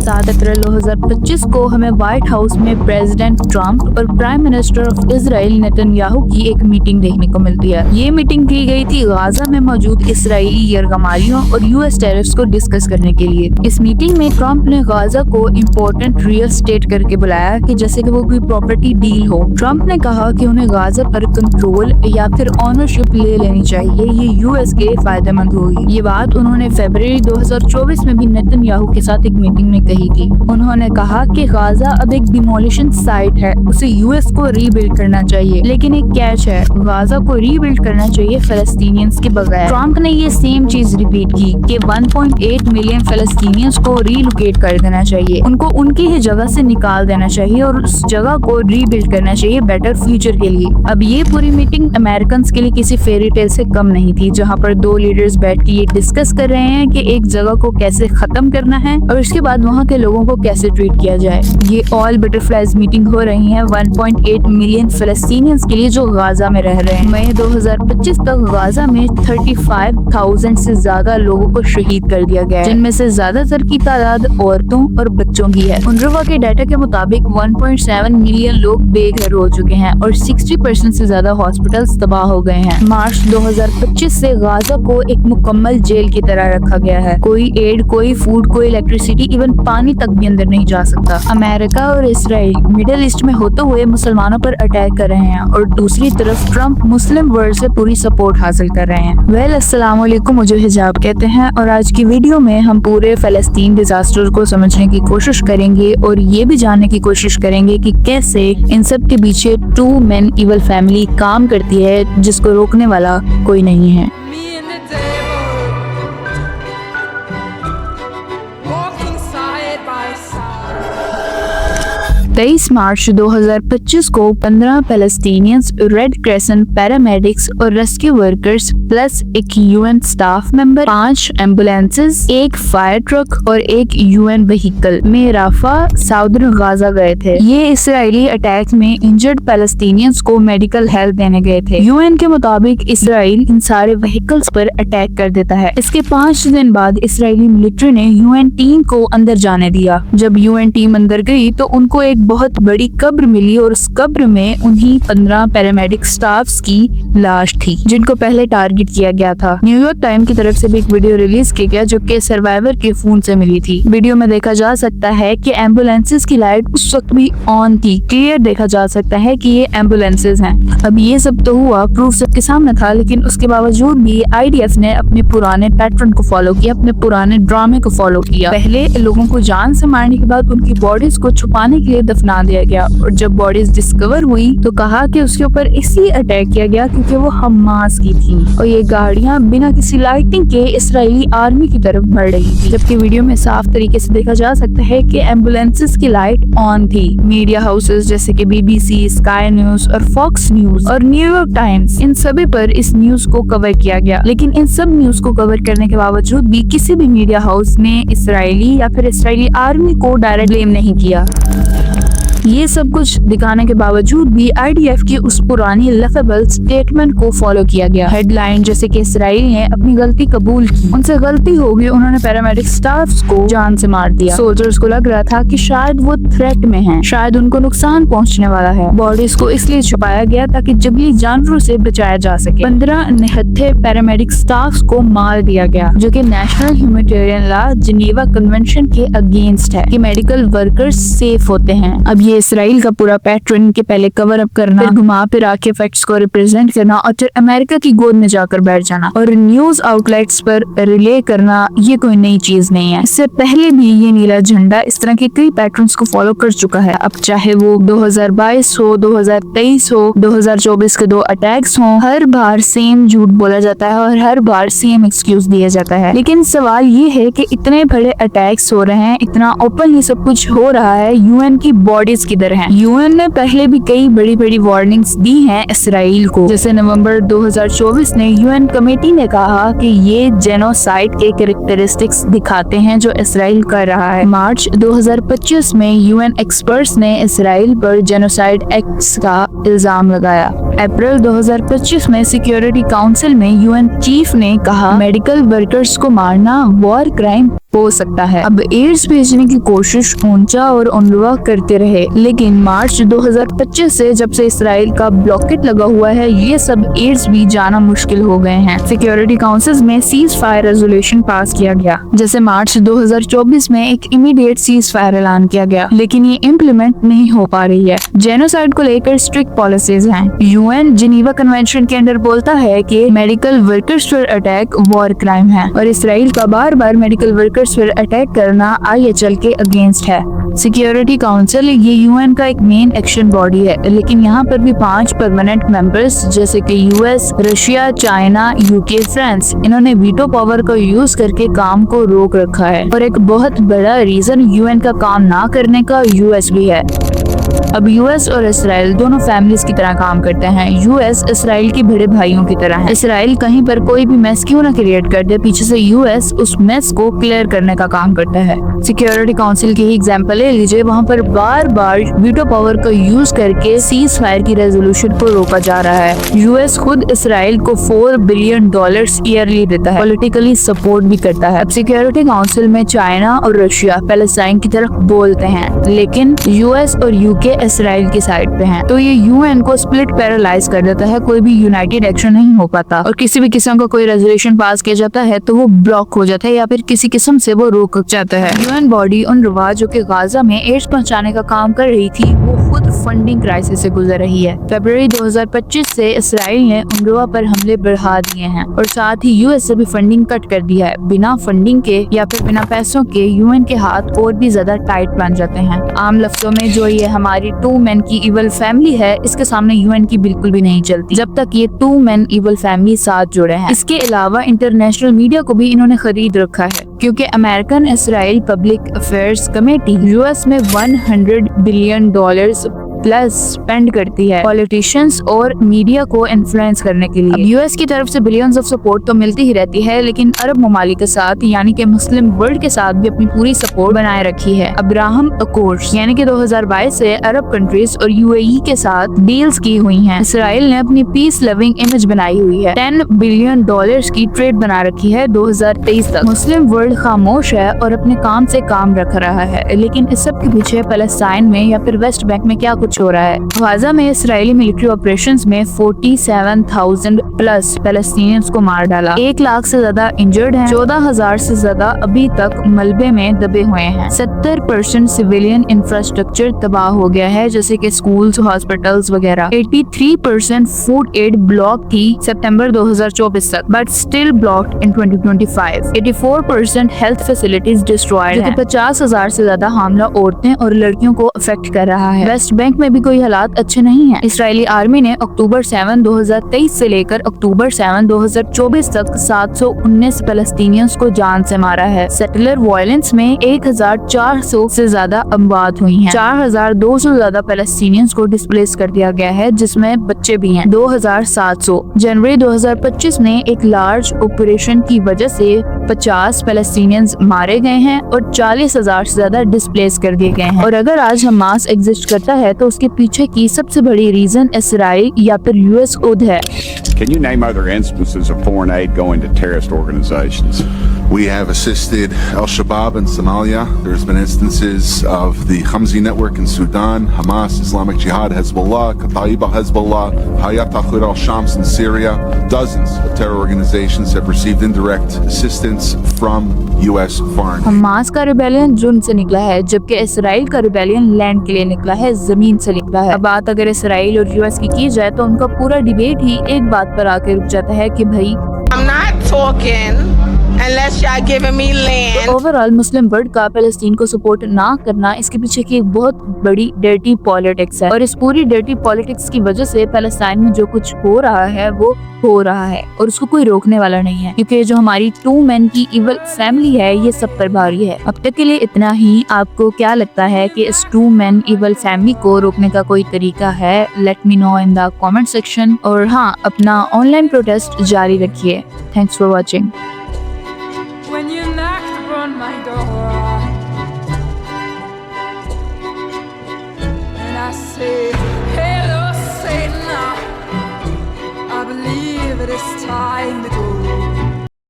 7 अप्रैल 2025 को हमें white house में प्रेसिडेंट ट्रंप और prime minister of Israel Netanyahu की एक मीटिंग देखने को मिलती है। ये मीटिंग की गई थी गाजा में मौजूद इसराइली यरगमारियों और यूएस टैरिफ्स को डिस्कस करने के लिए। इस मीटिंग में ट्रंप ने गाजा को इम्पोर्टेंट रियल स्टेट करके बुलाया कि जैसे कि वो कोई प्रॉपर्टी डील हो। ट्रंप ने कहा कि उन्हें गाजा पर कंट्रोल या फिर ऑनरशिप ले लेनी चाहिए, ये यूएस के फायदेमंद होगी। ये बात उन्होंने फरवरी 2024 में भी नेतन्याहू के साथ एक मीटिंग में कही थी। उन्होंने कहा कि गाजा अब एक डिमोलिशन साइट है, उसे यूएस को रीबिल्ड करना चाहिए, लेकिन एक कैच है, गाजा को रीबिल्ड करना चाहिए फलस्तीनियंस के बगैर। ट्रंप ने ये सेम चीज रिपीट की कि 1.8 मिलियन फलस्तीनियंस को रीलोकेट कर देना चाहिए, उनको उनकी ही जगह से निकाल देना चाहिए और उस जगह को रीबिल्ड करना चाहिए बेटर फ्यूचर के लिए। अब ये पूरी मीटिंग अमेरिकन के लिए किसी फेरी टेल से कम नहीं थी, जहाँ पर दो लीडर्स बैठ के ये डिस्कस कर रहे हैं कि एक जगह को कैसे खत्म करना है और उसके बाद वहाँ के लोगों को कैसे ट्रीट किया जाए। ये ऑल बटरफ्लाइज मीटिंग हो रही है 1.8 मिलियन फलस्तीनियंस के लिए जो गाजा में रह रहे हैं। मई 2025 तक गाजा में 35,000 से ज्यादा लोगों को शहीद कर दिया गया है, जिनमें से ज्यादातर की तादाद औरतों और बच्चों की है। UNRWA के डाटा के मुताबिक 1.7 मिलियन लोग बेघर हो चुके हैं और 60% से ज्यादा हॉस्पिटल्स तबाह हो गए हैं। मार्च 2025 से गाजा को एक मुकम्मल जेल की तरह रखा गया है। कोई एड, कोई फूड, कोई इलेक्ट्रिसिटी, इवन पानी तक भी अंदर नहीं जा सकता। अमेरिका और इसराइल मिडिल ईस्ट में होते हुए मुसलमानों पर अटैक कर रहे हैं और दूसरी तरफ ट्रंप मुस्लिम वर्ल्ड से पूरी सपोर्ट हासिल कर रहे हैं। अस्सलाम वालेकुम, मुझे हिजाब कहते हैं और आज की वीडियो में हम पूरे फलस्तीन डिजास्टर को समझने की कोशिश करेंगे और ये भी जानने की कोशिश करेंगे कि कैसे इन सब के पीछे टू मेन इवल फैमिली काम करती है, जिसको रोकने वाला कोई नहीं है। 23 मार्च 2025 को 15 पैलेस्टीनियंस, रेड क्रेसेंट पैरामेडिक्स और रेस्क्यू वर्कर्स प्लस एक यूएन स्टाफ मेंबर, 5 एम्बुलेंसेस, एक फायर ट्रक और एक यूएन व्हीकल में राफा साउदर्न गाजा गए थे। ये इसराइली अटैक में इंजर्ड पैलेस्टीनियंस को मेडिकल हेल्प देने गए थे। यूएन के मुताबिक इसराइल इन सारे व्हीकल्स पर अटैक कर देता है। इसके 5 दिन बाद इसराइली मिलिट्री ने यूएन टीम को अंदर जाने दिया। जब यूएन टीम अंदर गई तो उनको एक बहुत बड़ी कब्र मिली और उस कब्र में उन्हीं 15 पैरामेडिक स्टाफ्स की लाश थी, जिनको पहले टारगेट किया गया था। न्यूयॉर्क टाइम की तरफ से भी एक वीडियो रिलीज किया गया जो कि सर्वाइवर के फोन से मिली थी। वीडियो में देखा जा सकता है कि एम्बुलेंसेस की लाइट उस वक्त भी ऑन थी, क्लियर देखा जा सकता है कि ये एम्बुलेंसेस हैं। अब ये सब तो हुआ, प्रूफ सबके सामने था, लेकिन उसके बावजूद भी आईडीएफ ने अपने पुराने पैटर्न को फॉलो किया, अपने पुराने ड्रामे को फॉलो किया। पहले लोगों को जान से मारने के बाद उनकी बॉडीज को छुपाने के लिए दफना दिया गया और जब बॉडीज डिस्कवर हुई तो कहा कि उसके ऊपर इसलिए अटैक किया गया क्योंकि वो हमास की थी और ये गाड़ियां बिना किसी लाइटिंग के इसराइली आर्मी की तरफ बढ़ रही थी। जबकि वीडियो में साफ तरीके से देखा जा सकता है कि एम्बुलेंसेस की लाइट ऑन थी। मीडिया हाउसेस जैसे कि BBC, स्काई न्यूज और फॉक्स न्यूज और न्यूयॉर्क टाइम्स, इन सभी पर इस न्यूज को कवर किया गया, लेकिन इन सब न्यूज को कवर करने के बावजूद भी किसी भी मीडिया हाउस ने इसराइली या फिर इसराइली आर्मी को डायरेक्ट ब्लेम नहीं किया। ये सब कुछ दिखाने के बावजूद भी आईडीएफ की उस पुरानी लफेबल स्टेटमेंट को फॉलो किया गया। हेडलाइन जैसे कि इसराइल ने अपनी गलती कबूल की, उनसे गलती हो गई, उन्होंने पैरामेडिक स्टाफ्स को जान से मार दिया। सोल्जर्स को लग रहा था कि शायद वो थ्रेट में हैं, शायद उनको नुकसान पहुंचने वाला है। बॉडीज को इसलिए छुपाया गया ताकि जंगली जानवरों से बचाया जा सके। 15 निहत्थे पैरामेडिक स्टाफ्स को मार दिया गया, जो कि national humanitarian law Geneva convention के अगेंस्ट है कि मेडिकल वर्कर्स सेफ होते हैं। अब ये इसराइल का पूरा पैटर्न के पहले कवर अप करना, फिर घुमा फिरा के फैक्ट्स को रिप्रेजेंट करना और फिर अमेरिका की गोद में जाकर बैठ जाना और न्यूज आउटलेट्स पर रिले करना, ये कोई नई चीज नहीं है। इससे पहले भी ये नीला झंडा इस तरह के कई पैटर्न्स को फॉलो कर चुका है। अब चाहे वो 2022 हो, 2023 हो, 2024 के 2 अटैक्स हो, हर बार सेम झूठ बोला जाता है और हर बार सेम एक्सक्यूज दिया जाता है। लेकिन सवाल ये है कि इतने बड़े अटैक्स हो रहे हैं, इतना ओपन ये सब कुछ हो रहा है, यूएन की बॉडीज किधर हैं? यूएन ने पहले भी कई बड़ी बड़ी वार्निंग्स दी हैं इसराइल को। जैसे नवंबर 2024 में यूएन कमेटी ने कहा कि ये जेनोसाइड के कैरेक्टरिस्टिक्स दिखाते हैं जो इसराइल कर रहा है। मार्च 2025 में यूएन एक्सपर्ट्स ने इसराइल पर जेनोसाइड एक्ट्स का इल्जाम लगाया। अप्रैल 2025 में सिक्योरिटी काउंसिल में यूएन चीफ ने कहा मेडिकल वर्कर्स को मारना वॉर क्राइम हो सकता है। अब एड्स भेजने की कोशिश ऊंचा और उनवा करते रहे, लेकिन मार्च 2025 से जब से इसराइल का ब्लॉकेट लगा हुआ है, ये सब एड्स भी जाना मुश्किल हो गए हैं। सिक्योरिटी काउंसिल में सीज फायर रेजोल्यूशन पास किया गया, जैसे मार्च 2024 में एक इमीडिएट सीज फायर ऐलान किया गया, लेकिन ये इम्प्लीमेंट नहीं हो पा रही है। जेनोसाइड को लेकर स्ट्रिक्ट पॉलिसीज हैं। यूएन जिनीवा कन्वेंशन के अंदर बोलता है कि मेडिकल वर्कर्स पर अटैक वॉर क्राइम है, और इसराइल का बार बार मेडिकल वर्कर्स पर अटैक करना IHL के अगेंस्ट है। सिक्योरिटी काउंसिल ये यूएन का एक मेन एक्शन बॉडी है, लेकिन यहाँ पर भी 5 परमानेंट मेंबर्स जैसे कि US, Russia, China, UK, France, इन्होंने वीटो पावर का यूज करके काम को रोक रखा है। और एक बहुत बड़ा रीजन यूएन का काम ना करने का यूएस भी है। अब यूएस और इसराइल दोनों फैमिलीज की तरह काम करते हैं। यूएस इसराइल के बड़े भाइयों की तरह है। इसराइल कहीं पर कोई भी मेस क्यों ना क्रिएट कर दे, पीछे से यूएस उस मेस को क्लियर करने का काम करता है। सिक्योरिटी काउंसिल की ही एग्जांपल ले लीजिए, वहाँ पर बार बार वीटो पावर का यूज करके सीज फायर की रेजोल्यूशन को रोका जा रहा है। यूएस खुद इसराइल को $4 बिलियन ईयरली देता है, पॉलिटिकली सपोर्ट भी करता है। अब सिक्योरिटी काउंसिल में चाइना और रशिया पैलेस्टाइन की तरफ बोलते हैं, लेकिन यूएस और यूके इसराइल की साइड पे हैं। तो ये यूएन को स्प्लिट पैरालाइज कर देता है, कोई भी यूनाइटेड एक्शन नहीं हो पाता, और किसी भी किस्म का कोई रेजोल्यूशन पास किया जाता है तो वो ब्लॉक हो जाता है या फिर किसी किस्म से वो रोक जाता है। यूएन बॉडी उन रवाज जो कि गाजा में एड्स पहुंचाने का काम कर रही थी, वो खुद फंडिंग क्राइसिस से गुजर रही है। फरवरी 2025 से इसराइल ने उनरवा पर हमले बढ़ा दिए हैं, और साथ ही यूएस से भी फंडिंग कट कर दिया है। बिना फंडिंग के या फिर बिना पैसों के यूएन के हाथ और भी ज्यादा टाइट बन जाते हैं। आम लफ्जों में जो ये हमारी 2 मैन की इवल फैमिली है, इसके सामने यूएन की बिल्कुल भी नहीं चलती जब तक ये 2 मैन इवल फैमिली साथ जुड़े हैं। इसके अलावा इंटरनेशनल मीडिया को भी इन्होंने खरीद रखा है, क्योंकि American Israel public affairs committee US में $100 बिलियन प्लस स्पेंड करती है पॉलिटिशियंस और मीडिया को इन्फ्लुएंस करने के लिए। यूएस की तरफ से बिलियंस ऑफ सपोर्ट तो मिलती ही रहती है, लेकिन अरब ममालिक के साथ यानी कि मुस्लिम वर्ल्ड के साथ भी अपनी पूरी सपोर्ट बनाए रखी है। अब्राहम अकॉर्ड्स यानी कि 2022 से अरब कंट्रीज और यूएई के साथ डील्स की हुई हैं। इसराइल ने अपनी पीस लविंग इमेज बनाई हुई है। $10 बिलियन की ट्रेड बना रखी है 2023 तक। मुस्लिम वर्ल्ड खामोश है और अपने काम से काम रख रहा है, लेकिन इस सब के पीछे पैलेस्टाइन में या फिर वेस्ट बैंक में क्या कुछ हो रहा है। गाजा में इसराइली मिलिट्री ऑपरेशंस में 47,000 प्लस पैलेस्टीनियंस को मार डाला। 1 लाख से ज्यादा इंजर्ड हैं, 14,000 से ज्यादा अभी तक मलबे में दबे हुए हैं। 70% सिविलियन इंफ्रास्ट्रक्चर तबाह हो गया है, जैसे कि स्कूल्स, हॉस्पिटल्स वगैरह। 83% फूड एड ब्लॉक थी सितंबर 2024 तक, but still blocked in 2025। 84% health facilities destroyed हैं। 50,000 से ज्यादा हामला औरतें और लड़कियों को अफेक्ट कर रहा है। वेस्ट बैंक में भी कोई हालात अच्छे नहीं हैं। इसराइली आर्मी ने अक्टूबर 7, 2023 से लेकर अक्टूबर 7, 2024 तक 719 पैलेस्टीनियंस को जान से मारा है। सेटलर वायलेंस में 1,400 से ज्यादा अमवात हुई हैं। 4,200 ज्यादा पैलेस्टीनियंस को डिस्प्लेस कर दिया गया है, जिसमें बच्चे भी हैं। 2,700 जनवरी 2025 में एक लार्ज ऑपरेशन की वजह से 50 पैलेस्टीनियंस मारे गए हैं और 40,000 से ज्यादा डिस्प्लेस कर दिए गए हैं। और अगर आज हमास एग्जिस्ट करता है तो उसके पीछे की सबसे बड़ी रीजन इसराइल या फिर यूएस खुद है। Can you name other instances of foreign aid going to terrorist organizations? We have assisted Al-Shabaab in Somalia. There's been instances of the Khamsi network in Sudan, Hamas, Islamic Jihad, Hezbollah, Kataiba Hezbollah, Hayat Tahrir al-Shams in Syria. Dozens of terror organizations have received indirect assistance from US foreign aid. Hamas का rebellion जुर्म से निकला है, जबकि Israel का rebellion land के लिए निकला है, जमीन से निकला है। अब बात अगर इसराइल और यूएस की जाए तो उनका पूरा डिबेट ही एक बात पर आके रुक जाता है कि भाई I'm not talking unless y'all giving me land. Overall Muslim world का पैलेस्टीन को सपोर्ट ना करना, इसके पीछे की एक बहुत बड़ी डर्टी पॉलिटिक्स है, और इस पूरी डर्टी पॉलिटिक्स की वजह से पैलेस्टाइन में जो कुछ हो रहा है वो हो रहा है, और उसको कोई रोकने वाला नहीं है, क्योंकि जो हमारी 2 मैन की इवल फैमिली है ये सब पर भारी है। अब तक के लिए इतना ही। आपको क्या लगता है कि इस 2 मैन इवल फैमिली को रोकने का कोई तरीका है? Let me know in the comment section. और हाँ, अपना ऑनलाइन प्रोटेस्ट जारी रखिए। Thanks for watching. When you knocked upon my door and I said, hello, Satan. believe it is time to go.